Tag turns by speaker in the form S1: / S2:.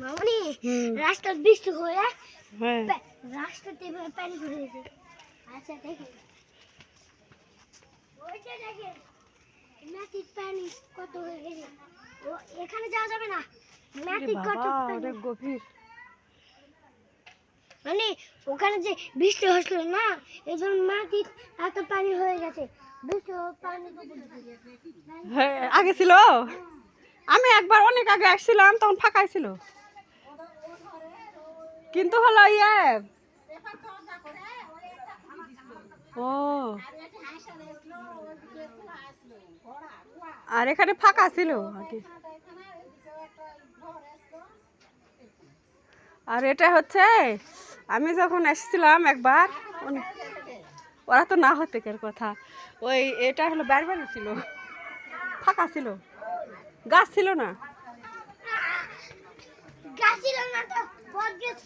S1: মামনি রাস্তা বৃষ্টি হয়ে
S2: হ্যাঁ
S1: রাস্তাতে পানি ভরে গেছে। আচ্ছা দেখেন ওইটা দেখেন মাটির পানি কত হয়ে গেছে। ও এখানে যাওয়া যাবে না, মাটি কত
S2: অনেক গভীর।
S1: মানে ওখানে যে বৃষ্টি হচ্ছিল না এই জন্য মাটির এত পানি হয়ে গেছে। বৃষ্টি পানি
S2: হ্যাঁ আগে ছিল, আমি একবার অনেক আগে আসছিলাম তখন ফাঁকাই ছিল, কিন্তু হলো ইয়ে ও আর এখানে ফাঁকা ছিল আগে। আর এটা হচ্ছে আমি যখন এসেছিলাম একবার, ওরা তো না হতে কের কথা, ওই এটা হলো বাড়ি বাড়ি ছিল, ফাঁকা ছিল, গাছ ছিল না।
S1: গাছ ছিল না তো বট গাছ